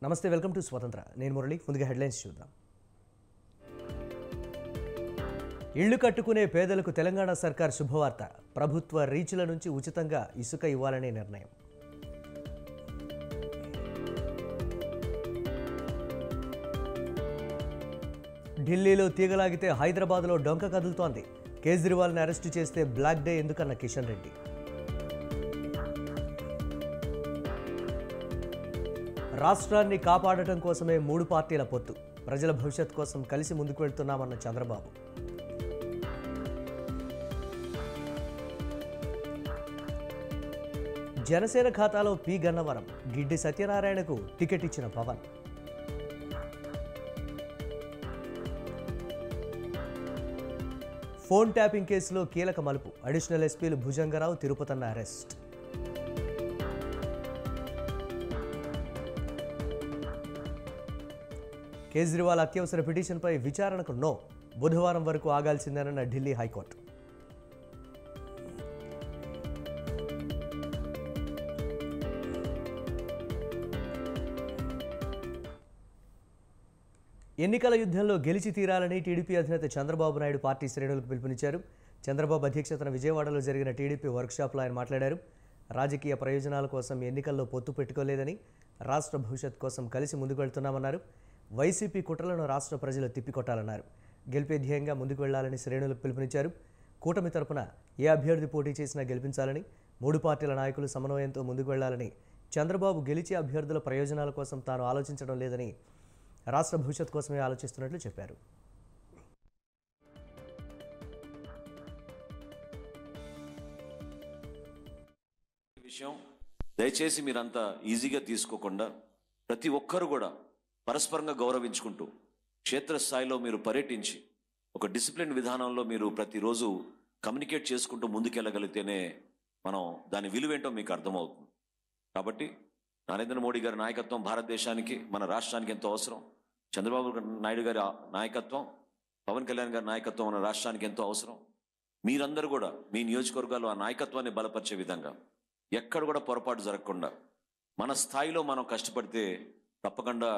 నమస్తే, welcome to స్వతంత్ర. నేను మురళి. ముందుగా హెడ్లైన్స్ చూద్దాం. ఇళ్లు కట్టుకునే పేదలకు తెలంగాణ సర్కార్ శుభవార్త. ప్రభుత్వ రీచ్ల నుంచి ఉచితంగా ఇసుక ఇవ్వాలనే నిర్ణయం. ఢిల్లీలో తీగలాగితే హైదరాబాద్లో డొంక కదులుతోంది. కేజ్రీవాల్ని అరెస్టు చేస్తే బ్లాక్ డే ఎందుకన్న కిషన్ రెడ్డి. రాష్ట్రాన్ని కాపాడటం కోసమే 3 పార్టీల పొత్తు. ప్రజల భవిష్యత్ కోసం కలిసి ముందుకు వెళ్తున్నామన్న చంద్రబాబు. జనసేన ఖాతాలో పి గన్నవరం. గిడ్డి సత్యనారాయణకు టికెట్ ఇచ్చిన పవన్. ఫోన్ ట్యాపింగ్ కేసులో కీలక మలుపు. అడిషనల్ ఎస్పీలు భుజంగరావు, తిరుపతన్న అరెస్ట్. కేజ్రీవాల్ అత్యవసర పిటిషన్పై విచారణకు నో. బుధవారం వరకు ఆగాల్సిందేనన్న ఢిల్లీ హైకోర్టు. ఎన్నికల యుద్ధంలో గెలిచి తీరాలని టీడీపీ అధినేత చంద్రబాబు నాయుడు పార్టీ శ్రేణులకు పిలుపునిచ్చారు. చంద్రబాబు అధ్యక్షతన విజయవాడలో జరిగిన టీడీపీ వర్క్షాప్లో ఆయన మాట్లాడారు. రాజకీయ ప్రయోజనాల కోసం ఎన్నికల్లో పొత్తు పెట్టుకోలేదని, రాష్ట్ర భవిష్యత్ కోసం కలిసి ముందుకు వెళ్తున్నామన్నారు. వైసీపీ కుట్రలను రాష్ట్ర ప్రజలు తిప్పికొట్టాలన్నారు. గెలిపే ధ్యేయంగా ముందుకు వెళ్లాలని శ్రేణులకు పిలుపునిచ్చారు. కూటమి తరపున ఏ అభ్యర్థి పోటీ చేసినా గెలిపించాలని, 3 పార్టీల నాయకులు సమన్వయంతో ముందుకు వెళ్లాలని, చంద్రబాబు గెలిచే అభ్యర్థుల ప్రయోజనాల కోసం తాను ఆలోచించడం లేదని, రాష్ట్ర భవిష్యత్ కోసమే ఆలోచిస్తున్నట్లు చెప్పారు. విషయం దయచేసి మీరంతా ఈజీగా తీసుకోకుండా ప్రతి ఒక్కరు కూడా పరస్పరంగా గౌరవించుకుంటూ క్షేత్రస్థాయిలో మీరు పర్యటించి ఒక డిసిప్లిన్ విధానంలో మీరు ప్రతిరోజు కమ్యూనికేట్ చేసుకుంటూ ముందుకెళ్ళగలిగితేనే మనం దాని విలువేంటో మీకు అర్థమవుతుంది. కాబట్టి నరేంద్ర మోడీ గారి నాయకత్వం భారతదేశానికి, మన రాష్ట్రానికి ఎంతో అవసరం. చంద్రబాబు నాయుడు గారి నాయకత్వం, పవన్ కళ్యాణ్ గారి నాయకత్వం మన రాష్ట్రానికి ఎంతో అవసరం. మీరందరూ కూడా మీ నియోజకవర్గాల్లో ఆ నాయకత్వాన్ని బలపరిచే విధంగా ఎక్కడ కూడా పొరపాటు జరగకుండా మన స్థాయిలో మనం కష్టపడితే తప్పకుండా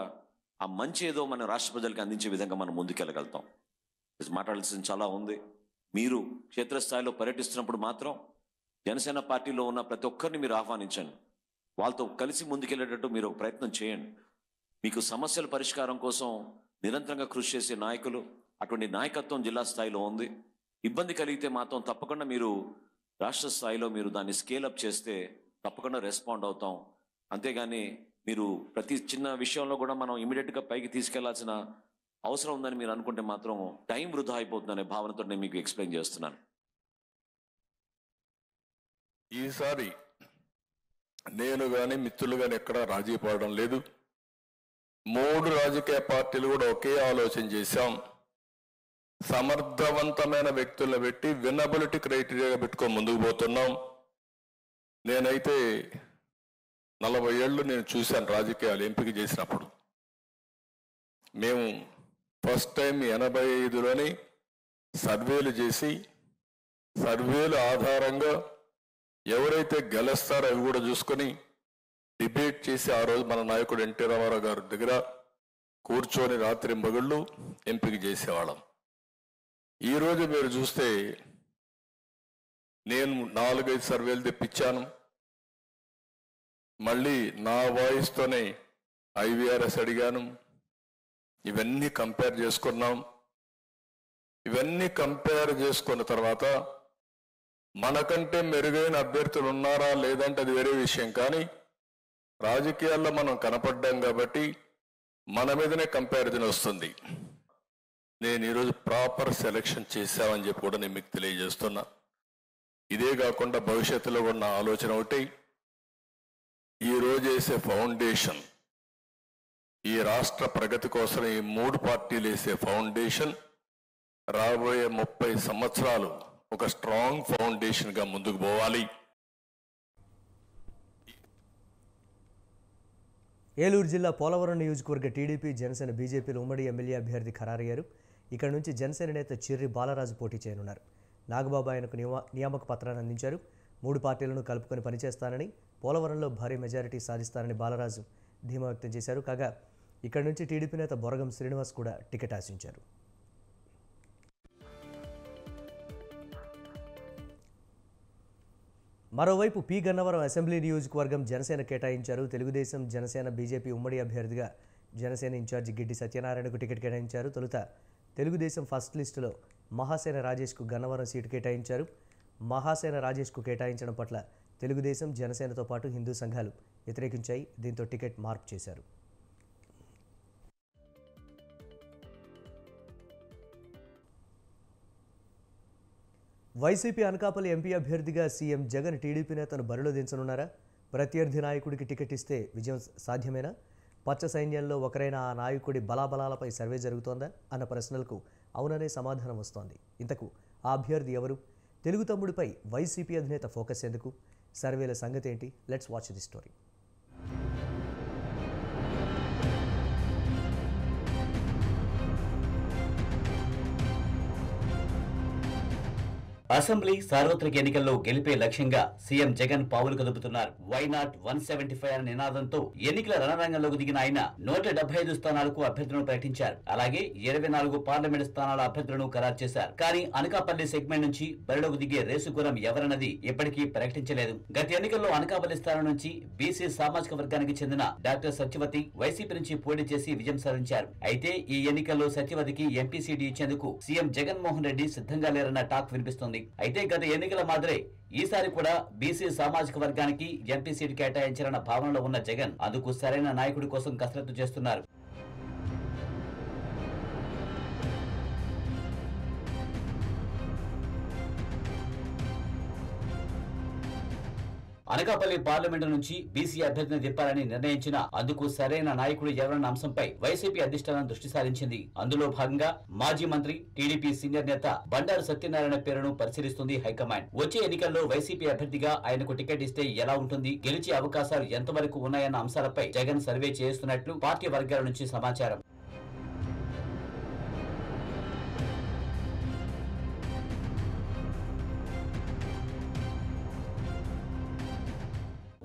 ఆ మంచి ఏదో మన రాష్ట్ర ప్రజలకు అందించే విధంగా మనం ముందుకెళ్ళగలుగుతాం. మాట్లాడాల్సింది చాలా ఉంది. మీరు క్షేత్రస్థాయిలో పర్యటిస్తున్నప్పుడు మాత్రం జనసేన పార్టీలో ఉన్న ప్రతి ఒక్కరిని మీరు ఆహ్వానించండి. వాళ్ళతో కలిసి ముందుకెళ్ళేటట్టు మీరు ఒక ప్రయత్నం చేయండి. మీకు సమస్యల పరిష్కారం కోసం నిరంతరంగా కృషి చేసే నాయకులు, అటువంటి నాయకత్వం జిల్లా స్థాయిలో ఉంది. ఇబ్బంది కలిగితే మాత్రం తప్పకుండా మీరు రాష్ట్ర స్థాయిలో మీరు దాన్ని స్కేలప్ చేస్తే తప్పకుండా రెస్పాండ్ అవుతాం. అంతేగాని మీరు ప్రతి చిన్న విషయంలో కూడా మనం ఇమీడియట్గా పైకి తీసుకెళ్లాల్సిన అవసరం ఉందని మీరు అనుకుంటే మాత్రం టైం వృధా అయిపోతుందనే భావనతో నేను మీకు ఎక్స్ప్లెయిన్ చేస్తున్నాను. ఈసారి నేను కానీ మిత్రులు కానీ ఎక్కడా రాజీ పడడం లేదు. 3 రాజకీయ పార్టీలు కూడా ఒకే ఆలోచన చేశాం. సమర్థవంతమైన వ్యక్తులను పెట్టి వినబిలిటీ క్రైటీరియాగా పెట్టుకొని ముందుకు పోతున్నాం. నేనైతే 40 ఏళ్ళు నేను చూశాను రాజకీయాలు ఎంపిక చేసినప్పుడు. మేము ఫస్ట్ టైం 85లోని సర్వేలు చేసి, సర్వేల ఆధారంగా ఎవరైతే గెలుస్తారో అవి కూడా చూసుకొని డిబేట్ చేసి ఆ రోజు మన నాయకుడు ఎన్టీ రామారావు గారి దగ్గర కూర్చొని రాత్రి మగుళ్ళు ఎంపిక చేసేవాళ్ళం. ఈరోజు మీరు చూస్తే నేను 4-5 సర్వేలు తెప్పించాను. మళ్ళీ నా వాయిస్తోనే IVRS అడిగాను. ఇవన్నీ కంపేర్ చేసుకున్నాం. ఇవన్నీ కంపేర్ చేసుకున్న తర్వాత మనకంటే మెరుగైన అభ్యర్థులు ఉన్నారా లేదంటే అది వేరే విషయం. కానీ రాజకీయాల్లో మనం కనపడ్డాం కాబట్టి మన మీదనే కంపారిజన్ వస్తుంది. నేను ఈరోజు ప్రాపర్ సెలెక్షన్ చేశామని చెప్పి కూడా నేను మీకు తెలియజేస్తున్నా. ఇదే కాకుండా భవిష్యత్తులో ఉన్న ఆలోచన ఒకటి, ఈరోజు వేసే ఫౌండేషన్, ఈ రాష్ట్ర ప్రగతి కోసం ఈ 3 పార్టీలు వేసే ఫౌండేషన్ రాబోయే 30 సంవత్సరాలు ఒక స్ట్రాంగ్ ఫౌండేషన్గా ముందుకు పోవాలి. ఏలూరు జిల్లా పోలవరం నియోజకవర్గ టీడీపీ, జనసేన, బీజేపీలు ఉమ్మడి ఎమ్మెల్యే అభ్యర్థి ఖరారయ్యారు. ఇక్కడ నుంచి జనసేన నేత చిర్రి బాలరాజు పోటీ చేయనున్నారు. నాగబాబు ఆయనకు నియామక పత్రాన్ని అందించారు. 3 పార్టీలను కలుపుకొని పనిచేస్తానని, పోలవరంలో భారీ మెజారిటీ సాధిస్తానని బాలరాజు ధీమా వ్యక్తం చేశారు. కాగా ఇక్కడి నుంచి టీడీపీ నేత బొరగం శ్రీనివాస్ కూడా టికెట్ ఆశించారు. మరోవైపు పి గన్నవరం అసెంబ్లీ నియోజకవర్గం జనసేన కేటాయించారు. తెలుగుదేశం, జనసేన, బీజేపీ ఉమ్మడి అభ్యర్థిగా జనసేన ఇన్ఛార్జి గిడ్డి సత్యనారాయణకు టికెట్ కేటాయించారు. తొలుత తెలుగుదేశం ఫస్ట్ లిస్టులో మహాసేన రాజేష్కు గన్నవరం సీటు కేటాయించారు. మహాసేన రాజేష్కు కేటాయించడం పట్ల తెలుగుదేశం, జనసేనతో పాటు హిందూ సంఘాలు వ్యతిరేకించాయి. దీంతో టికెట్ మార్పు చేశారు. వైసీపీ అనకాపల్లి ఎంపీ అభ్యర్థిగా సీఎం జగన్ టీడీపీ నేతను బరిలో దించనున్నారా? ప్రత్యర్థి నాయకుడికి టికెట్ ఇస్తే విజయం సాధ్యమేనా? పచ్చ సైన్యంలో ఒకరైన ఆ నాయకుడి బలాబలాలపై సర్వే జరుగుతోందా అన్న ప్రశ్నలకు అవుననే సమాధానం వస్తోంది. ఇంతకు ఆ అభ్యర్థి ఎవరు? తెలుగు తమ్ముడిపై వైసీపీ అధినేత ఫోకస్ ఎందుకు? సర్వేల సంగతి ఏంటి? Let's watch the story. Assembly సార్వత్రిక ఎన్నికల్లో గెలిపే లక్ష్యంగా సీఎం జగన్ పావులు కదుపుతున్నారు. వై నాట్ 175 అనే నినాదంతో ఎన్నికల రణరంగంలోకి దిగిన ఆయన 175 స్థానాలకు అభ్యర్థులను ప్రకటించారు. అలాగే 24 పార్లమెంట్ స్థానాల అభ్యర్థులను ఖరారు చేశారు. కానీ అనకాపల్లి సెగ్మెంట్ నుంచి బరిలోకి దిగే రేసుగురం ఎవరన్నది ఇప్పటికీ ప్రకటించలేదు. గత ఎన్నికల్లో అనకాపల్లి స్థానం నుంచి బీసీ సామాజిక వర్గానికి చెందిన డాక్టర్ సత్యవతి వైసీపీ నుంచి పోటీ చేసి విజయం సాధించారు. అయితే ఈ ఎన్నికల్లో సత్యవతికి ఎంపీ సీటు ఇచ్చేందుకు సీఎం జగన్మోహన్ రెడ్డి సిద్ధంగా లేరన్న టాక్ వినిపిస్తోంది. అయితే గత ఎన్నికల మాదిరే ఈసారి కూడా బీసీ సామాజిక వర్గానికి ఎంపీ సీటు కేటాయించాలన్న భావనలో ఉన్న జగన్ అందుకు సరైన నాయకుడి కోసం కసరత్తు చేస్తున్నారు. అనకాపల్లి పార్లమెంటు నుంచి బీసీ అభ్యర్థిని దింపాలని నిర్ణయించిన అందుకు సరైన నాయకుడు ఎవరన్న అంశంపై వైసీపీ అధిష్టానం దృష్టి సారించింది. అందులో భాగంగా మాజీ మంత్రి, టీడీపీ సీనియర్ నేత బండారు సత్యనారాయణ పేరును పరిశీలిస్తుంది హైకమాండ్. వచ్చే ఎన్నికల్లో వైసీపీ అభ్యర్థిగా ఆయనకు టికెట్ ఇస్తే ఎలా ఉంటుంది, గెలిచే అవకాశాలు ఎంతవరకు ఉన్నాయన్న అంశాలపై జగన్ సర్వే చేస్తున్నట్లు పార్టీ వర్గాల నుంచి సమాచారం.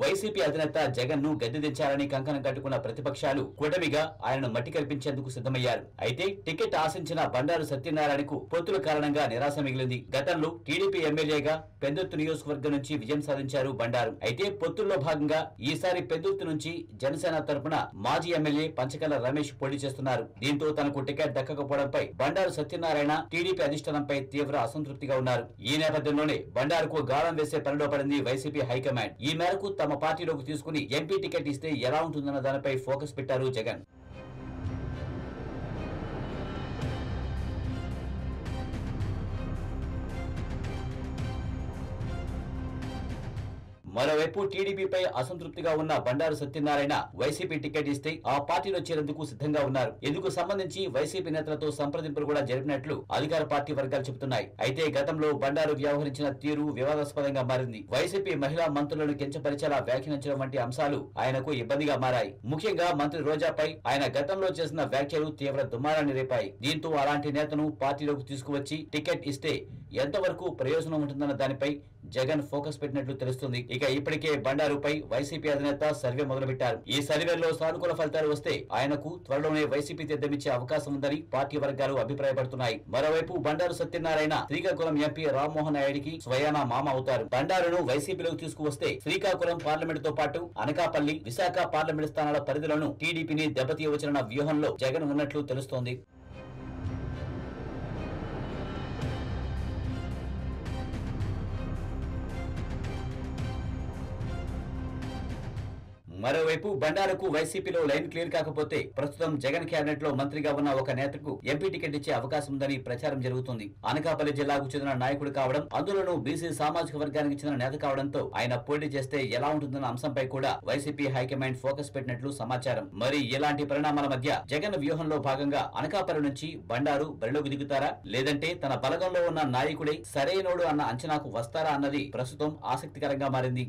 వైసీపీ అధినేత జగన్ ను గద్దె దించాలని కంకణం కట్టుకున్న ప్రతిపక్షాలు కూటమిగా ఆయనను మట్టి కల్పించేందుకు సిద్ధమయ్యారు. అయితే టికెట్ ఆశించిన బండారు సత్యనారాయణకు పొత్తుల కారణంగా నిరాశ మిగిలింది. గతంలో టీడీపీ ఎమ్మెల్యేగా పెందుర్తి నియోజకవర్గం నుంచి విజయం సాధించారు బండారు. అయితే పొత్తుల్లో భాగంగా ఈసారి పెందుర్తి నుంచి జనసేన తరపున మాజీ ఎమ్మెల్యే పంచకల రమేష్ పోటీ చేస్తున్నారు. దీంతో తనకు టికెట్ దక్కకపోవడంపై బండారు సత్యనారాయణ టీడీపీ అధిష్టానంపై తీవ్ర అసంతృప్తిగా ఉన్నారు. ఈ నేపథ్యంలోనే బండారుకు గాలం వేసే పనిలో పడింది వైసీపీ హైకమాండ్. ఈ మేరకు తమ పార్టీలోకి తీసుకుని ఎంపీ టికెట్ ఇస్తే ఎలా ఉంటుందన్న దానిపై ఫోకస్ పెట్టారు జగన్. మరోవైపు టీడీపీపై అసంతృప్తిగా ఉన్న బండారు సత్యనారాయణ వైసీపీ టికెట్ ఇస్తే ఆ పార్టీలో చేరేందుకు సిద్ధంగా ఉన్నారు. ఇందుకు సంబంధించి వైసీపీ నేతలతో సంప్రదింపులు కూడా జరిపినట్లు అధికార పార్టీ వర్గాలు చెబుతున్నాయి. అయితే గతంలో బండారు వ్యవహరించిన తీరు వివాదాస్పదంగా మారింది. వైసీపీ మహిళా మంత్రులను కించపరిచేలా వ్యాఖ్యానించడం వంటి అంశాలు ఆయనకు ఇబ్బందిగా మారాయి. ముఖ్యంగా మంత్రి రోజాపై ఆయన గతంలో చేసిన వ్యాఖ్యలు తీవ్ర దుమారాన్ని రేపాయి. దీంతో అలాంటి నేతను పార్టీలోకి తీసుకువచ్చి టికెట్ ఇస్తే ఎంతవరకు ప్రయోజనం ఉంటుందన్న దానిపై జగన్ ఫోకస్ పెట్టినట్లు తెలుస్తుంది. ఇక ఇప్పటికే బండారుపై వైసీపీ అధినేత సర్వే మొదలుపెట్టారు. ఈ సర్వేలో సానుకూల ఫలితాలు వస్తే ఆయనకు త్వరలోనే వైసీపీ తీర్థమిచ్చే అవకాశం ఉందని పార్టీ వర్గాలు అభిప్రాయపడుతున్నాయి. మరోవైపు బండారు సత్యనారాయణ శ్రీకాకుళం ఎంపీ రామ్మోహన్ నాయుడికి స్వయానా మామ అవుతారు. బండారును వైసీపీలోకి తీసుకువస్తే శ్రీకాకుళం పార్లమెంట్ తో పాటు అనకాపల్లి, విశాఖ పార్లమెంట్ స్థానాల పరిధిలోనూ టీడీపీని దెబ్బతీయవచ్చున్న వ్యూహంలో జగన్ ఉన్నట్లు తెలుస్తోంది. మరోవైపు బండారుకు వైసీపీలో లైన్ క్లియర్ కాకపోతే ప్రస్తుతం జగన్ కేబినెట్ లో మంత్రిగా ఉన్న ఒక నేతకు ఎంపీ టికెట్ ఇచ్చే అవకాశం ఉందని ప్రచారం జరుగుతుంది. అనకాపల్లి జిల్లాకు చెందిన నాయకుడు కావడం, అందులోనూ బీసీ సామాజిక వర్గానికి చెందిన నేత కావడంతో ఆయన పోటీ చేస్తే ఎలా ఉంటుందన్న అంశంపై కూడా వైసీపీ హైకమాండ్ ఫోకస్ పెట్టినట్లు సమాచారం. మరి ఇలాంటి పరిణామాల మధ్య జగన్ వ్యూహంలో భాగంగా అనకాపల్లి నుంచి బండారు బరిలోకి దిగుతారా, లేదంటే తన బలగంలో ఉన్న నాయకుడే సరైనోడు అన్న అంచనాకు వస్తారా అన్నది ప్రస్తుతం ఆసక్తికరంగా మారింది.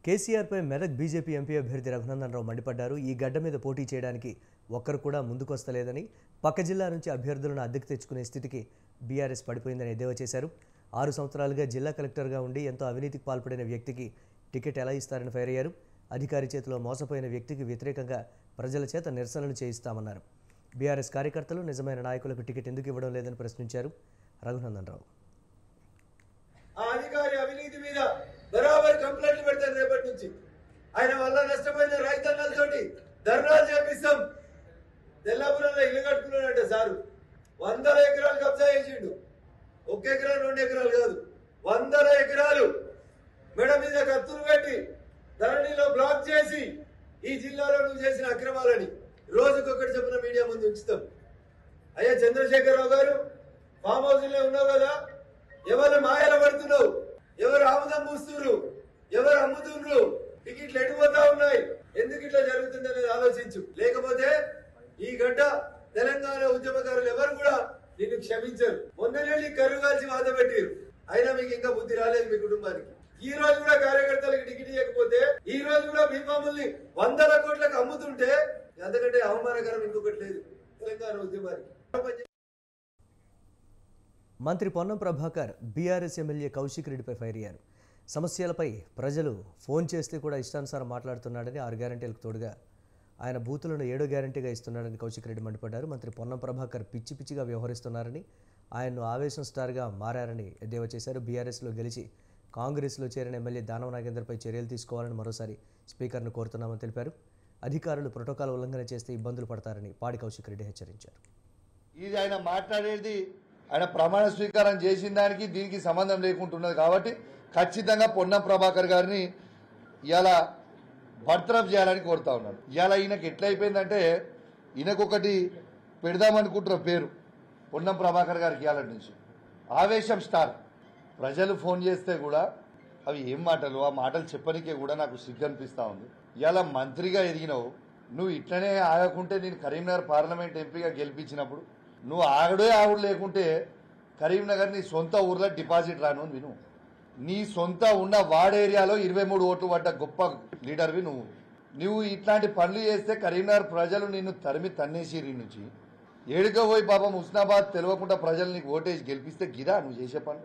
కేసీఆర్పై మెదక్ బీజేపీ ఎంపీ అభ్యర్థి రఘునందన్ రావు మండిపడ్డారు. ఈ గడ్డ మీద పోటీ చేయడానికి ఒక్కరు కూడా ముందుకొస్తలేదని, పక్క జిల్లా నుంచి అభ్యర్థులను అద్దెకు తెచ్చుకునే స్థితికి బీఆర్ఎస్ పడిపోయిందని ఎద్దేవా చేశారు. 6 సంవత్సరాలుగా జిల్లా కలెక్టర్గా ఉండి ఎంతో అవినీతికి పాల్పడిన వ్యక్తికి టికెట్ ఎలా ఇస్తారని ఫైర్ అయ్యారు. అధికారి చేతిలో మోసపోయిన వ్యక్తికి వ్యతిరేకంగా ప్రజల చేత నిరసనలు చేయిస్తామన్నారు. బీఆర్ఎస్ కార్యకర్తలు నిజమైన నాయకులకు టికెట్ ఎందుకు ఇవ్వడం లేదని ప్రశ్నించారు. రఘునందన్ రావు ఆ అధికారి అవినీతి మీద బరాబర్ కంప్లైంట్లు పెడతారు. రేపటి నుంచి ఆయన వల్ల నష్టపోయిన రైతన్నలతోటి ధర్నాలు చేపిస్తాం. తెల్లాపురంలో ఇల్లు కట్టుకున్నాడంట సారు. 100 ఎకరాలు కబ్జా చేసిండు. 1 ఎకరా 2 ఎకరాలు కాదు, 100 ఎకరాలు మెడ మీద కత్తులు పెట్టి ధరణిలో బ్లాక్ చేసి ఈ జిల్లాలో నువ్వు చేసిన అక్రమాలని రోజుకొకటి చెప్పిన మీడియా ముందు ఉంచుతాం. అయ్యా చంద్రశేఖరరావు గారు, ఫామ్ హౌస్ లో ఉన్నావు కదా, ఎవరు మాయల పడుతున్నావు, ఎవరు ఆముదం పూస్తున్నారు, ఎవరు అమ్ముతున్నారు, టికెట్లు ఎటుపోతా ఉన్నాయి, ఎందుకు ఇట్లా జరుగుతుంది అనేది ఆలోచించు. లేకపోతే ఈ గడ్డ తెలంగాణ ఉద్యమకారులు ఎవరు కూడా నిన్ను క్షమించరు. మొన్ననే కరువు కాల్చి బాధ పెట్టారు, అయినా మీకు ఇంకా బుద్ధి రాలేదు మీ కుటుంబానికి. ఈ రోజు కూడా కార్యకర్తలకు టికెట్ ఇవ్వకపోతే, ఈ రోజు కూడా బీమాముల్ని 100 కోట్లకు అమ్ముతుంటే అంతకంటే అవమానకరం ఇంకొకటి లేదు తెలంగాణ ఉద్యమానికి. మంత్రి పొన్నం ప్రభాకర్ బీఆర్ఎస్ ఎమ్మెల్యే కౌశిక్ రెడ్డిపై ఫైర్ అయ్యారు. సమస్యలపై ప్రజలు ఫోన్ చేస్తే కూడా ఇష్టానుసారం మాట్లాడుతున్నాడని 6 గ్యారంటీలకు తోడుగా ఆయన బూతులను 7వ గ్యారంటీగా ఇస్తున్నాడని కౌశిక్ రెడ్డి మండిపడ్డారు. మంత్రి పొన్నం ప్రభాకర్ పిచ్చి పిచ్చిగా వ్యవహరిస్తున్నారని, ఆయన్ను ఆవేశం స్టార్గా మారారని ఎద్దేవా చేశారు. బీఆర్ఎస్లో గెలిచి కాంగ్రెస్లో చేరిన ఎమ్మెల్యే దానవ నాగేందర్పై చర్యలు తీసుకోవాలని మరోసారి స్పీకర్ను కోరుతున్నామని తెలిపారు. అధికారులు ప్రోటోకాల్ ఉల్లంఘన చేస్తే ఇబ్బందులు పడతారని పాడి కౌశిక్ రెడ్డి హెచ్చరించారు. ఇది ఆయన మాట్లాడేది ఆయన ప్రమాణ స్వీకారం చేసిన దానికి దీనికి సంబంధం లేకుంటున్నది కాబట్టి ఖచ్చితంగా పొన్నం ప్రభాకర్ గారిని ఇలా బర్తరఫ్ చేయాలని కోరుతా ఉన్నాను. ఇలా ఈయనకి ఎట్లయిపోయిందంటే ఈయనకొకటి పెడదామనుకుంటున్న పేరు పొన్నం ప్రభాకర్ గారికి ఇవాళ నుంచి ఆవేశం స్టార్. ప్రజలు ఫోన్ చేస్తే కూడా అవి ఏం మాటలు, ఆ మాటలు చెప్పనికే కూడా నాకు సిగ్గు అనిపిస్తూ ఉంది. ఇలా మంత్రిగా ఎదిగినావు, నువ్వు ఇట్లనే ఆగకుంటే నేను కరీంనగర్ పార్లమెంట్ ఎంపీగా గెలిపించినప్పుడు నువ్వు ఆగుడు లేకుంటే కరీంనగర్ నీ సొంత ఊర్లో డిపాజిట్ రాను అని విను. నీ సొంత ఉన్న వార్డ్ ఏరియాలో 23 ఓట్లు పడ్డ గొప్ప లీడర్వి నువ్వు ఇట్లాంటి పనులు చేస్తే కరీంనగర్ ప్రజలు నిన్ను తరిమి తన్నేసిరి నుంచి ఏడుగా పోయి పాపం హుస్నాబాద్ తెలియకుండా ప్రజలు నీకు ఓటేసి గెలిపిస్తే గిరా నువ్వు చేసే పని.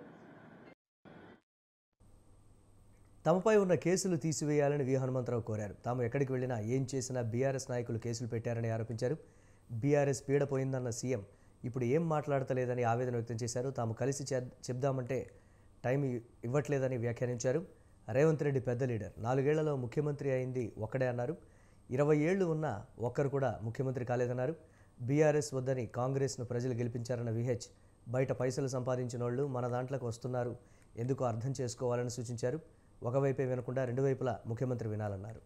తమపై ఉన్న కేసులు తీసివేయాలని వి హనుమంతరావు కోరారు. తాము ఎక్కడికి వెళ్ళినా ఏం చేసినా బీఆర్ఎస్ నాయకులు కేసులు పెట్టారని ఆరోపించారు. బీఆర్ఎస్ పీడ పోయిందన్న సీఎం ఇప్పుడు ఏం మాట్లాడతలేదని ఆవేదన వ్యక్తం చేశారు. తాము కలిసి చెప్దామంటే టైం ఇవ్వట్లేదని వ్యాఖ్యానించారు. రేవంత్ రెడ్డి పెద్ద లీడర్, 4 ఏళ్లలో ముఖ్యమంత్రి అయింది ఒక్కడే అన్నారు. 20 ఏళ్లు ఉన్నా ఒక్కరు కూడా ముఖ్యమంత్రి కాలేదన్నారు. బీఆర్ఎస్ వద్దని కాంగ్రెస్ను ప్రజలు గెలిపించారన్న విహెచ్ బయట పైసలు సంపాదించిన వాళ్ళు మన దాంట్లోకి వస్తున్నారు, ఎందుకు అర్థం చేసుకోవాలని సూచించారు. ఒకవైపే వినకుండా 2 వైపులా ముఖ్యమంత్రి వినాలన్నారు.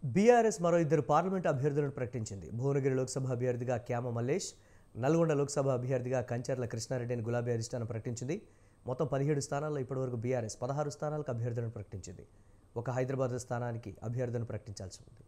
బీఆర్ఎస్ మరో 2 పార్లమెంటు అభ్యర్థులను ప్రకటించింది. భువనగిరి లోక్సభ అభ్యర్థిగా క్యామ మల్లేష్, నల్గొండ లోక్సభ అభ్యర్థిగా కంచర్ల కృష్ణారెడ్డిని గులాబీ అధిష్టానం ప్రకటించింది. మొత్తం 17 స్థానాల్లో ఇప్పటివరకు బీఆర్ఎస్ 16 స్థానాలకు అభ్యర్థులను ప్రకటించింది. ఒక హైదరాబాద్ స్థానానికి అభ్యర్థులను ప్రకటించాల్సి ఉంది.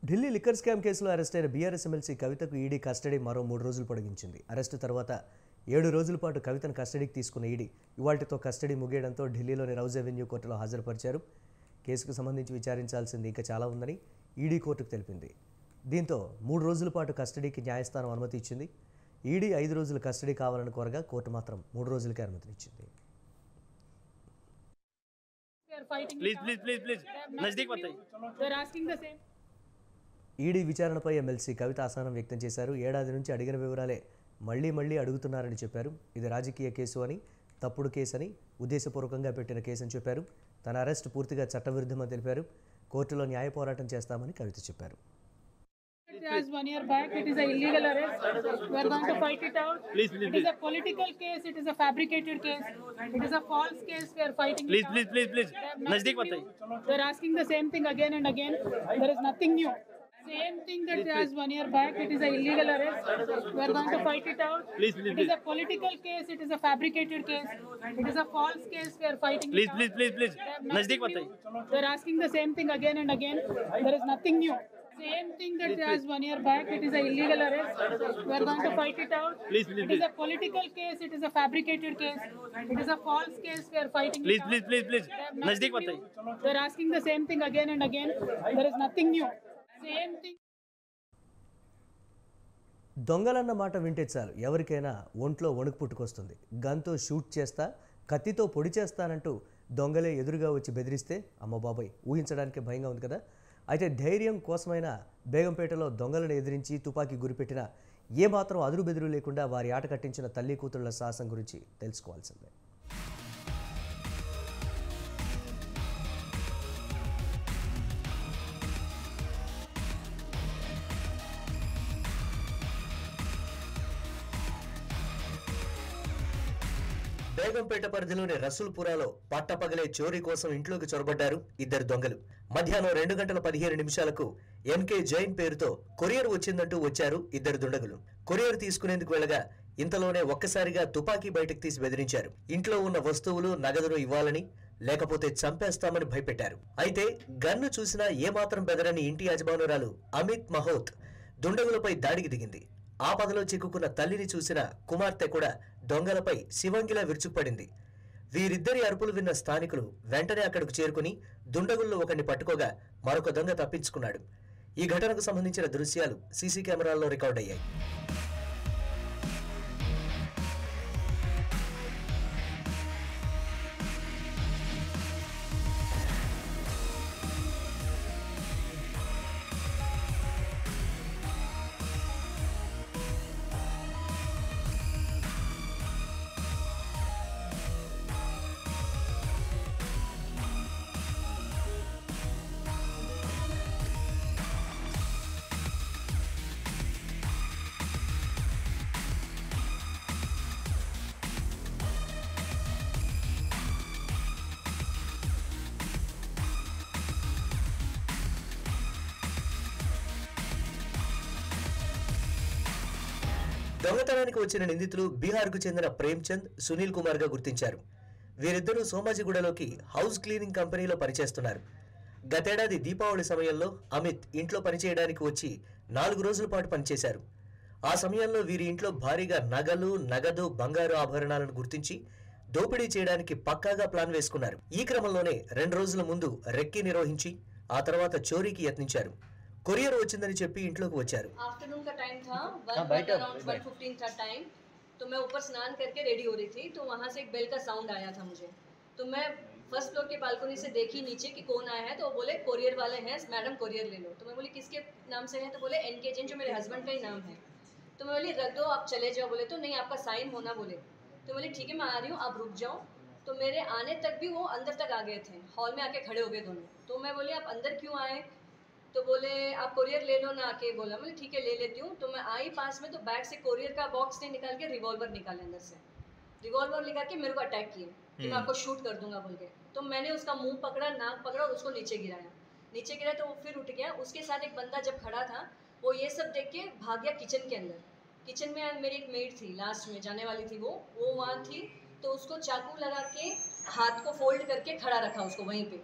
ఢిల్లీ లిక్కర్ స్కామ్ కేసులో అరెస్ట్ అయిన బీఆర్ఎస్ ఎమ్మెల్సీ కవితకు ఈడీ కస్టడీ మరో 3 రోజులు పొడిగించింది. అరెస్టు తర్వాత 7 రోజుల పాటు కవితను కస్టడీకి తీసుకున్న ఈడీ ఇవాళ్టితో కస్టడీ ముగియడంతో ఢిల్లీలోని రౌజ్ అవెన్యూ కోర్టులో హాజరుపరిచారు. కేసుకు సంబంధించి విచారించాల్సింది ఇంకా చాలా ఉందని ఈడీ కోర్టుకు తెలిపింది. దీంతో 3 రోజుల పాటు కస్టడీకి న్యాయస్థానం అనుమతి ఇచ్చింది. ఈడీ 5 రోజులు కస్టడీ కావాలని కోరగా కోర్టు మాత్రం 3 రోజులకే అనుమతినిచ్చింది. ఈడీ విచారణపై ఎమ్మెల్సీ కవిత అసహనం వ్యక్తం చేశారు. ఏడాది నుంచి అడిగిన వివరాలే మళ్లీ మళ్లీ అడుగుతున్నారని చెప్పారు. ఇది రాజకీయ కేసు అని, తప్పుడు కేసు అని, ఉద్దేశపూర్వకంగా పెట్టిన కేసు అని చెప్పారు. తన అరెస్టు పూర్తిగా చట్టవిరుద్ధమని తెలిపారు. కోర్టులో న్యాయ పోరాటం చేస్తామని కవిత చెప్పారు. As 1 year back, it is an illegal arrest. We are going to fight it out. It is a political case. It is a fabricated case. It is a false case. We are fighting it out. Please. Nazdik bataiye. They are asking the same thing again and again. There is nothing new. Same thing that as 1 year back, it is an illegal arrest. We are going to fight it out. It is a political case. It is a fabricated case. It is a false case. We are fighting it out. Please. Nazdik bataiye. They are asking the same thing again and again. There is nothing new. Same thing that as 1 year back, it is an illegal arrest. We are going to fight it out. It is a political case. It is a fabricated case. It is a false case. We are fighting it out. Please. Nazdik bataiye. They are asking the same thing again and again. There is nothing new. Same thing. దొంగలన్న మాట వింటే చాలు ఎవరికైనా ఒంట్లో వణుకు పుట్టుకొస్తుంది. గన్తో shoot చేస్తా, కత్తితో పొడి చేస్తానంటూ దొంగలే ఎదురుగా వచ్చి బెదిరిస్తే అమ్మ బాబాయ్ ఊహించడానికే భయంగా ఉంది కదా. అయితే ధైర్యం కోసమైనా బేగంపేటలో దొంగలను ఎదిరించి తుపాకీ గురిపెట్టిన ఏమాత్రం అదురు బెదురు లేకుండా వారి ఆట కట్టించిన తల్లి కూతుళ్ల సాహసం గురించి తెలుసుకోవాల్సిందే. బేగంపేట పరిధిలోని రసూల్పురాలో పట్టపగలే చోరీ కోసం ఇంట్లోకి చొరబడ్డారు ఇద్దరు దొంగలు. మధ్యాహ్నం 2:15 ఎంకే జైన్ పేరుతో కొరియర్ వచ్చిందంటూ వచ్చారు ఇద్దరు దుండగులు. కొరియర్ తీసుకునేందుకు వెళ్ళగా ఇంతలోనే ఒక్కసారిగా తుపాకీ బయటకు తీసి బెదిరించారు. ఇంట్లో ఉన్న వస్తువులు, నగదును ఇవ్వాలని, లేకపోతే చంపేస్తామని భయపెట్టారు. అయితే గన్ను చూసినా ఏమాత్రం బెదరని ఇంటి యజమానురాలు అమిత్ మహోత్ దుండగులపై దాడికి దిగింది. ఆపదలో చిక్కుకున్న తల్లిని చూసిన కుమార్తె కూడా దొంగలపై శివంగిలా విరుచుకుపడింది. వీరిద్దరి అరుపులు విన్న స్థానికులు వెంటనే అక్కడికి చేరుకుని దుండగుల్లో ఒకరిని పట్టుకోగా మరొక దొంగ తప్పించుకున్నాడు. ఈ ఘటనకు సంబంధించిన దృశ్యాలు సీసీ కెమెరాల్లో రికార్డ్ అయ్యాయి. దొంగతనానికి వచ్చిన నిందితులు బీహార్కు చెందిన ప్రేమ్చంద్, సునీల్ కుమార్ గా గుర్తించారు. వీరిద్దరూ సోమాజిగూడలోకి హౌస్ క్లీనింగ్ కంపెనీలో పనిచేస్తున్నారు. గతేడాది దీపావళి సమయంలో అమిత్ ఇంట్లో పనిచేయడానికి వచ్చి 4 రోజుల పాటు పనిచేశారు. ఆ సమయంలో వీరి ఇంట్లో భారీగా నగలు, నగదు, బంగారు ఆభరణాలను గుర్తించి దోపిడీ చేయడానికి పక్కాగా ప్లాన్ వేసుకున్నారు. ఈ క్రమంలోనే 2 రోజుల ముందు రెక్కి నిర్వహించి ఆ తర్వాత చోరీకి యత్నించారు. కొరియర్ వచ్చిందని చెప్పి ఇంట్లోకి వచ్చారు. आफ्टरनून का टाइम था, अराउंड 1:15 था टाइम, तो मैं ऊपर स्नान करके रेडी हो रही थी, तो वहाँ से एक बेल का साउंड आया था मुझे. तो मैं फर्स्ट फ्लोर के बालकनी से देखी नीचे कि कौन आया है, तो वो बोले कोरियर वाले हैं मैडम, कोरियर ले लो. तो मैं बोली किसके नाम से है, तो बोले एनके जैन, जो मेरे हस्बैंड का ही नाम है. तो मैं बोली रख दो, आप चले जाओ. बोले तो नहीं, आपका साइन होना. बोले तो बोली ठीक है मैं आ रही हूँ, आप रुक जाओ. तो मेरे आने तक भी वो अंदर तक आ गए थे, हॉल में आके खड़े हो गए दोनों. तो मैं बोली आप अंदर क्यों आए, तो बोले आप कोरियर ले लो ना आके. बोला मैं ठीक है ले लेती हूँ. तो मैं आई पास में, तो बैग से कोरियर का बॉक्स ने निकाल के रिवॉल्वर निकाले, अंदर से रिवॉल्वर निकाल के मेरे को अटैक किए कि मैं आपको शूट कर दूंगा बोल के. तो मैंने उसका मुंह पकड़ा, नाक पकड़ा और उसको नीचे गिराया. तो वो फिर उठ गया. उसके साथ एक बंदा जब खड़ा था वो ये सब देख के भाग गया किचन के अंदर. किचन में मेरी एक मेड थी, लास्ट में जाने वाली थी, वो वहाँ थी. तो उसको चाकू लगा के हाथ को फोल्ड करके खड़ा रखा उसको वहीं पे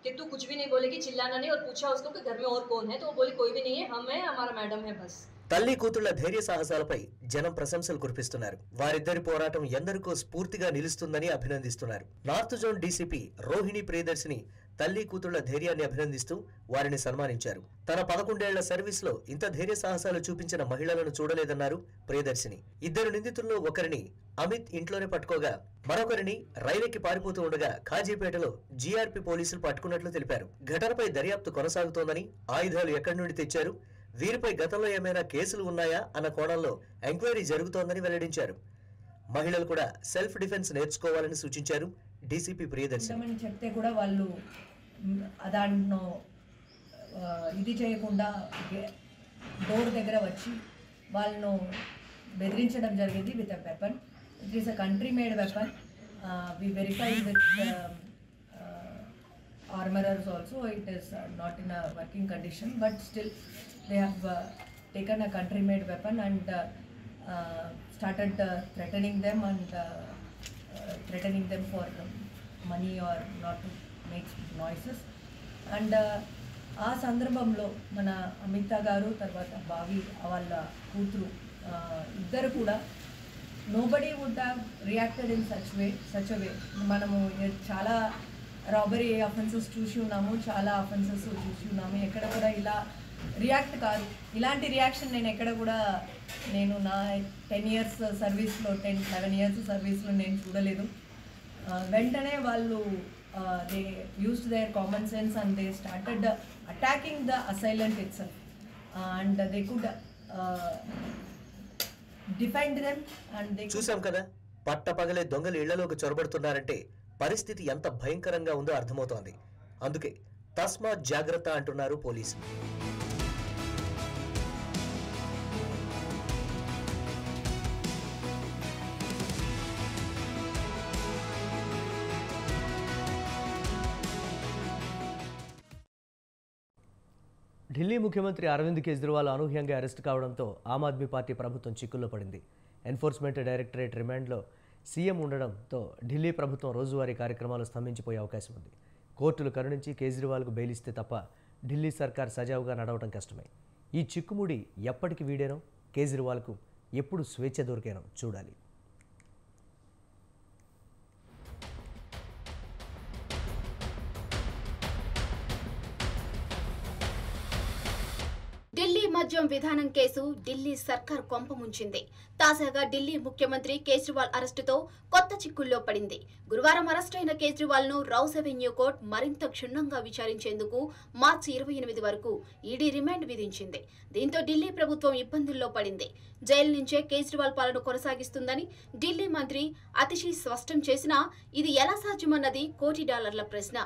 कि तू कुछ भी नहीं बोलेगी, चिल्लाना नहीं. और पूछा उसको कि घर में और कौन है, तो वो बोली कोई भी नहीं है, हम है, हमारा मैडम है बस. తల్లి కూతుళ్ల ధైర్య సాహసాలపై జనం ప్రశంసలు కురిపిస్తున్నారు. వారిద్దరి పోరాటం ఎందరికో స్ఫూర్తిగా నిలుస్తుందని అభినందిస్తున్నారు. North zone DCP Rohini Priyadarshini తల్లి కూతుళ్ల ధైర్యాన్ని అభినందిస్తూ వారిని సన్మానించారు. తన 11 ఏళ్ల సర్వీస్ లో ఇంత ధైర్య సాహసాలు చూపించిన మహిళలను చూడలేదన్నారు ప్రియదర్శిని. ఇద్దరు నిందితుల్లో ఒకరిని అమిత్ ఇంట్లోనే పట్టుకోగా మరొకరిని రైలెక్కి పారిపోతూ ఉండగా ఖాజీపేటలో జీఆర్పీ పోలీసులు పట్టుకున్నట్లు తెలిపారు. ఘటనపై దర్యాప్తు కొనసాగుతోందని, ఆయుధాలు ఎక్కడి నుండి తెచ్చారు, వీరిపై గతంలో ఏమైనా కేసులు ఉన్నాయా అన్న కోణంలో ఎంక్వైరీ జరుగుతోందని వెల్లడించారు. మహిళలు కూడా సెల్ఫ్ డిఫెన్స్ నేర్చుకోవాలని సూచించారు డీసీపీ ప్రియదర్శిని. చెప్తే కూడా వాళ్ళు దాంట్లో ఇది చేయకుండా డోర్ దగ్గర వచ్చి వాళ్ళను బెదిరించడం జరిగింది with a weapon. It is a country made weapon. We verified with armorers also. It is not in a working condition, but still they have taken a country made weapon and started threatening them and threatening them for money or not to make noises. And ఆ సందర్భంలో మన అమితా గారు తర్వాత బావి వాళ్ళ కూతురు ఇద్దరు కూడా nobody would have reacted in such a way. మనము చాలా రాబరీ అఫెన్సెస్ చూసి ఉన్నాము, చాలా అఫెన్సెస్ చూసి ఉన్నాము. ఎక్కడ కూడా ఇలా రియాక్ట్ కాదు. ఇలాంటి రియాక్షన్ నేను ఎక్కడ కూడా నేను నా 10 years సర్వీస్లో 11 years సర్వీస్లో నేను చూడలేదు. వెంటనే వాళ్ళు they used their common sense and they started attacking the assailant itself and they could defend them. And చూసాం కదా, పట్టపగలే దొంగలు ఇళ్లలోకి చొరబడుతున్నారంటే పరిస్థితి ఎంత భయంకరంగా ఉందో అర్థమవుతోంది. అందుకే తస్మాత్ జాగ్రత్త అంటున్నారు పోలీసులు. ఢిల్లీ ముఖ్యమంత్రి అరవింద్ కేజ్రీవాల్ అనూహ్యంగా అరెస్ట్ కావడంతో ఆమ్ ఆద్మీ పార్టీ ప్రభుత్వం చిక్కుల్లో పడింది. ఎన్ఫోర్స్మెంట్ డైరెక్టరేట్ రిమాండ్లో సీఎం ఉండడంతో ఢిల్లీ ప్రభుత్వం రోజువారీ కార్యక్రమాలు స్తంభించిపోయే అవకాశం ఉంది. కోర్టులు కరుణించి కేజ్రీవాల్కు బెయిల్ ఇస్తే తప్ప ఢిల్లీ సర్కార్ సజావుగా నడవడం కష్టమే. ఈ చిక్కుముడి ఎప్పటికి వీడేనో, కేజ్రీవాల్కు ఎప్పుడు స్వేచ్ఛ దొరికేనో చూడాలి. ఢిల్లీ మద్యం విధానం కేసు ఢిల్లీ సర్కార్ కొంప ముంచింది. తాజాగా ఢిల్లీ ముఖ్యమంత్రి కేజ్రీవాల్ అరెస్టుతో కొత్త చిక్కుల్లో పడింది. గురువారం అరెస్టైన కేజ్రీవాల్ ను రౌస్ అవెన్యూ కోర్టు మరింత క్షుణ్ణంగా విచారించేందుకు మార్చి 28 వరకు ఈడీ రిమాండ్ విధించింది. దీంతో ఢిల్లీ ప్రభుత్వం ఇబ్బందుల్లో పడింది. జైలు నుంచే కేజ్రీవాల్ పాలన కొనసాగిస్తుందని ఢిల్లీ మంత్రి అతిషి స్పష్టం చేసినా ఇది ఎలా సాధ్యమన్నది $1 కోటి ప్రశ్న.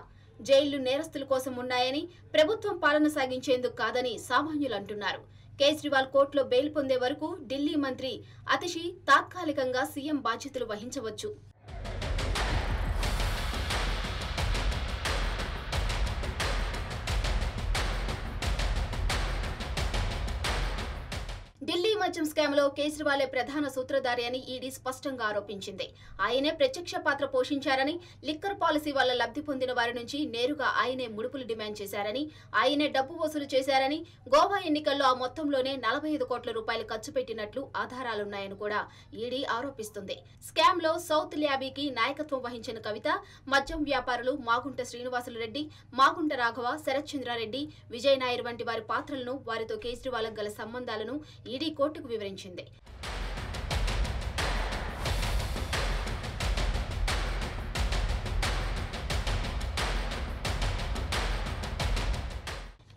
జైళ్లు నేరస్తుల కోసం ఉన్నాయని, ప్రభుత్వం పాలన సాగించేందుకు కాదని సామాన్యులు అంటున్నారు. కేజ్రీవాల్ కోర్టులో బెయిల్ పొందే వరకు ఢిల్లీ మంత్రి అతిషి తాత్కాలికంగా సీఎం బాధ్యతలు వహించవచ్చు. ఢిల్లీ మద్యం స్కామ్లో కేజ్రీవాలే ప్రధాన సూత్రధారి అని ఈడీ స్పష్టంగా ఆరోపించింది. ఆయనే ప్రత్యక్ష పాత్ర పోషించారని, లిక్కర్ పాలసీ వల్ల లబ్ధి పొందిన వారి నుంచి నేరుగా ఆయనే ముడుపులు డిమాండ్ చేశారని, ఆయనే డబ్బు వసూలు చేశారని, గోవా ఎన్నికల్లో ఆ మొత్తంలోనే 45 కోట్ల రూపాయలు ఖర్చు పెట్టినట్లు ఆధారాలున్నాయని కూడా ఈడీ ఆరోపిస్తుంది. స్కామ్లో సౌత్ ల్యాబీకి నాయకత్వం వహించిన కవిత, మద్యం వ్యాపారులు మాగుంట శ్రీనివాసులు రెడ్డి, మాగుంట రాఘవ, శరత్ చంద్రారెడ్డి, విజయ్ నాయర్ వంటి వారి పాత్రలను, వారితో కేజ్రీవాల్కు గల సంబంధాలను ఈడీ కోర్టుకు వివరించింది.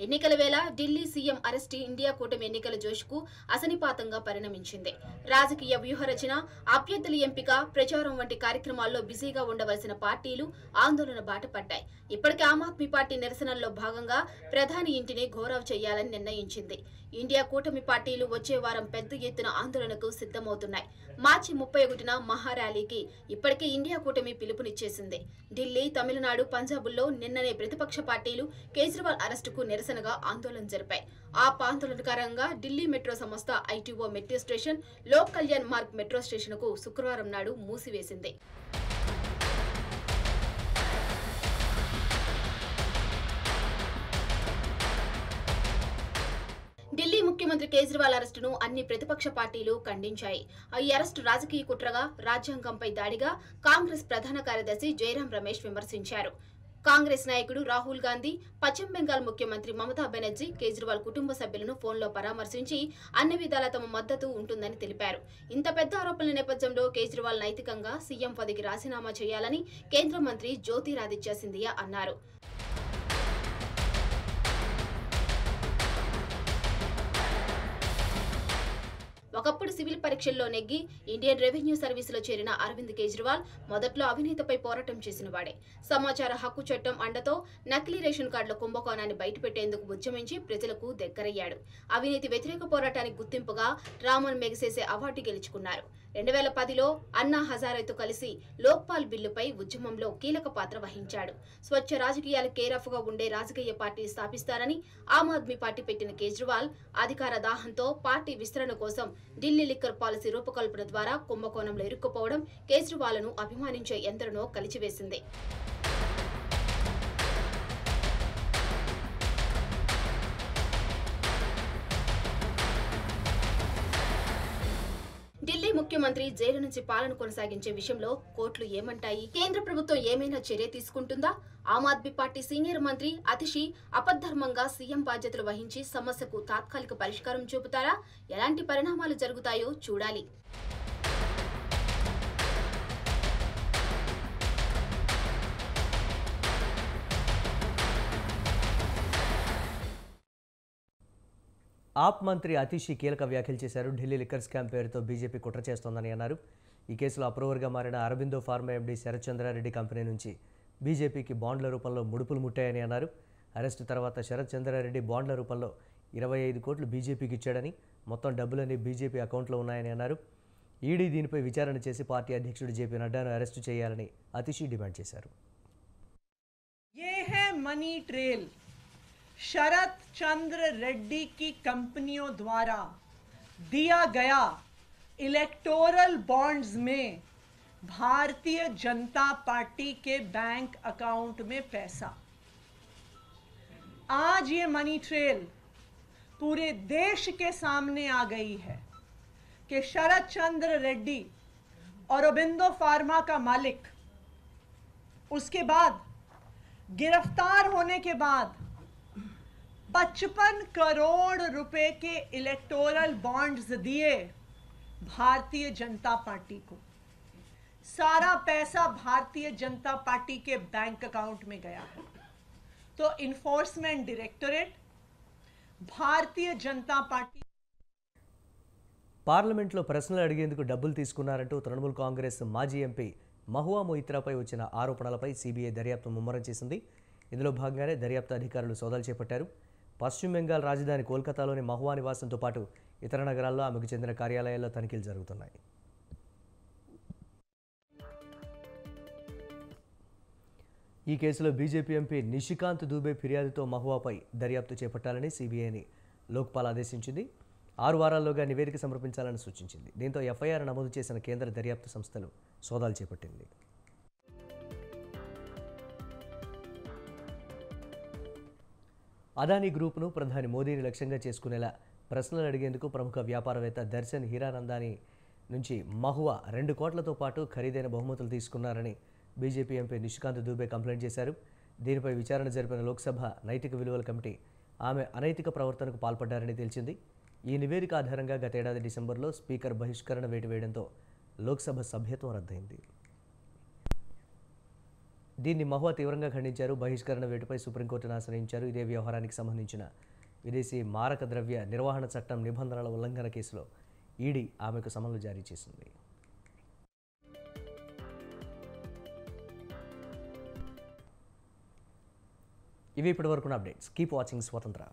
ఎన్నికల వేళ ఢిల్లీ సీఎం అరెస్ట్ ఇండియా కూటమి ఎన్నికల జోష్కు అసనిపాతంగా పరిణమించింది. రాజకీయ వ్యూహరచన, అభ్యర్థుల ఎంపిక, ప్రచారం వంటి కార్యక్రమాల్లో బిజీగా ఉండవలసిన పార్టీలు ఆందోళన బాట పట్టాయి. ఇప్పటికే ఆమ్ ఆద్మీ పార్టీ నిరసనల్లో భాగంగా ప్రధాని ఇంటిని ఘోరావు చేయాలని నిర్ణయించింది. ఇండియా కూటమి పార్టీలు వచ్చే వారం పెద్ద ఎత్తున ఆందోళనకు సిద్ధమవుతున్నాయి. మార్చి 31న మహార్యాలీకి ఇప్పటికే ఇండియా కూటమి పిలుపునిచ్చేసింది. ఢిల్లీ, తమిళనాడు, పంజాబుల్లో నిన్ననే ప్రతిపక్ష పార్టీలు కేజ్రీవాల్ అరెస్టుకు నిరసనగా ఆందోళన జరిపాయి. ఆ ఆందోళన కారణంగా ఢిల్లీ మెట్రో సంస్థ ITO metro station, Lok Kalyan Marg metro స్టేషన్కు శుక్రవారం నాడు మూసివేసింది. ఢిల్లీ ముఖ్యమంత్రి కేజ్రీవాల్ అరెస్టును అన్ని ప్రతిపక్ష పార్టీలు ఖండించాయి. ఈ అరెస్టు రాజకీయ కుట్రగా, రాజ్యాంగంపై దాడిగా కాంగ్రెస్ ప్రధాన కార్యదర్శి జైరాం రమేష్ విమర్శించారు. కాంగ్రెస్ నాయకుడు రాహుల్ గాంధీ, పశ్చిమ బెంగాల్ ముఖ్యమంత్రి మమతా బెనర్జీ కేజ్రీవాల్ కుటుంబ సభ్యులను ఫోన్లో పరామర్శించి అన్ని విధాల తమ మద్దతు ఉంటుందని తెలిపారు. ఇంత పెద్ద ఆరోపణల నేపథ్యంలో కేజ్రీవాల్ నైతికంగా సీఎం పదవికి రాజీనామా చేయాలని కేంద్ర మంత్రి జ్యోతిరాదిత్య సింధియా అన్నారు. ఒకప్పుడు సివిల్ పరీక్షల్లో నెగ్గి ఇండియన్ రెవెన్యూ సర్వీసులో చేరిన అరవింద్ కేజ్రీవాల్ మొదట్లో అవినీతిపై పోరాటం చేసిన వాడే. సమాచార హక్కు చట్టం అండతో నకిలీ రేషన్ కార్డుల కుంభకోణాన్ని బయటపెట్టేందుకు ఉద్యమించి ప్రజలకు దగ్గరయ్యాడు. అవినీతి వ్యతిరేక పోరాటానికి గుర్తింపుగా రామన్ మెగసేసే అవార్డు గెలుచుకున్నారు. 2010లో అన్నా హజారేతో కలిసి లోక్పాల్ బిల్లుపై ఉద్యమంలో కీలక పాత్ర వహించాడు. స్వచ్ఛ రాజకీయాలు కేరాఫ్గా ఉండే రాజకీయ పార్టీ స్థాపిస్తారని ఆమ్ ఆద్మీ పార్టీ పెట్టిన కేజ్రీవాల్ అధికార దాహంతో పార్టీ విస్తరణ కోసం ఢిల్లీ లిక్కర్ పాలసీ రూపకల్పన ద్వారా కుంభకోణంలో ఇరుక్కుపోవడం కేజ్రీవాల్ను అభిమానించే ఎందరినో కలిచివేసింది. ఢిల్లీ ముఖ్యమంత్రి జైలు నుంచి పాలన కొనసాగించే విషయంలో కోర్టులు ఏమంటాయి? కేంద్ర ప్రభుత్వం ఏమైనా చర్య తీసుకుంటుందా? ఆమ్ ఆద్మీ పార్టీ సీనియర్ మంత్రి అతిషి అపద్ధర్మంగా సీఎం బాధ్యతలు వహించి సమస్యకు తాత్కాలిక పరిష్కారం చూపుతారా? ఎలాంటి పరిణామాలు జరుగుతాయో చూడాలి. ఆప్ మంత్రి అతిషి కీలక వ్యాఖ్యలు చేశారు. ఢిల్లీ లిక్కర్ స్కామ్ పేరుతో బీజేపీ కుట్ర చేస్తోందని అన్నారు. ఈ కేసులో అప్రూవర్గా మారిన Aurobindo pharma MD Sarath Chandrareddy company నుంచి బీజేపీకి బాండ్ల రూపంలో ముడుపులు ముట్టాయని అన్నారు. అరెస్టు తర్వాత శరత్ చంద్రారెడ్డి బాండ్ల రూపంలో 25 కోట్లు బీజేపీకి ఇచ్చాడని, మొత్తం డబ్బులన్నీ బీజేపీ అకౌంట్లో ఉన్నాయని అన్నారు. ఈడీ దీనిపై విచారణ చేసి పార్టీ అధ్యక్షుడు జేపీ నడ్డాను అరెస్టు చేయాలని అతిషి డిమాండ్ చేశారు. शरत चंद्र रेड्डी की कंपनियों द्वारा दिया गया इलेक्टोरल बॉन्ड्स में भारतीय जनता पार्टी के बैंक अकाउंट में पैसा। आज ये मनी ट्रेल पूरे देश के सामने आ गई है कि शरत चंद्र रेड्डी और अरबिंदो फार्मा का मालिक उसके बाद गिरफ्तार होने के बाद 55 करोड़ रुपए के इलेक्टोरल बॉन्ड्स दिए भारतीय जनता पार्टी को। सारा पैसा भारतीय जनता पार्टी के बैंक अकाउंट में गया है। तो enforcement directorate Bharatiya Janata party పార్లమెంట్లో ప్రశ్నలు అడిగేందుకు డబ్బులు తీసుకున్నారంటూ తృణమూల్ కాంగ్రెస్ మాజీ ఎంపీ మహువా మొయిత్రాపై వచ్చిన ఆరోపణలపై సీబీఐ దర్యాప్తు ముమ్మరం చేసింది. ఇందులో భాగంగానే దర్యాప్తు అధికారులు సోదాలు చేపట్టారు. పశ్చిమ బెంగాల్ రాజధాని కోల్కతాలోని మహువా నివాసంతో పాటు ఇతర నగరాల్లో ఆమెకు చెందిన కార్యాలయాల్లో తనిఖీలు జరుగుతున్నాయి. ఈ కేసులో బీజేపీ ఎంపీ నిషికాంత్ దూబే ఫిర్యాదుతో మహువాపై దర్యాప్తు చేపట్టాలని సీబీఐని లోక్పాల్ ఆదేశించింది. 6 వారాల్లోగా నివేదిక సమర్పించాలని సూచించింది. దీంతో ఎఫ్ఐఆర్ నమోదు చేసిన కేంద్ర దర్యాప్తు సంస్థలు సోదాలు చేపట్టింది. అదానీ గ్రూప్ను ప్రధాని మోదీని లక్ష్యంగా చేసుకునేలా ప్రశ్నలు అడిగేందుకు ప్రముఖ వ్యాపారవేత్త దర్శన్ హీరానందాని నుంచి మహువా 2 కోట్లతో పాటు ఖరీదైన బహుమతులు తీసుకున్నారని BJP MP Nishikant Dubey complaint చేశారు. దీనిపై విచారణ జరిపిన లోక్సభ నైతిక విలువల కమిటీ ఆమె అనైతిక ప్రవర్తనకు పాల్పడ్డారని తేల్చింది. ఈ నివేదిక ఆధారంగా గతేడాది డిసెంబర్లో స్పీకర్ బహిష్కరణ వేటు వేయడంతో లోక్సభ సభ్యత్వం రద్దయింది. దీన్ని మహువా తీవ్రంగా ఖండించారు. బహిష్కరణ వేటుపై సుప్రీంకోర్టును ఆశ్రయించారు. ఇదే వ్యవహారానికి సంబంధించిన విదేశీ మారక ద్రవ్య నిర్వహణ చట్టం నిబంధనల ఉల్లంఘన కేసులో ఈడీ ఆమెకు సమన్లు జారీ చేసింది. ఇవి ఇప్పటివరకున్న అప్డేట్స్. కీప్ వాచింగ్ స్వతంత్ర.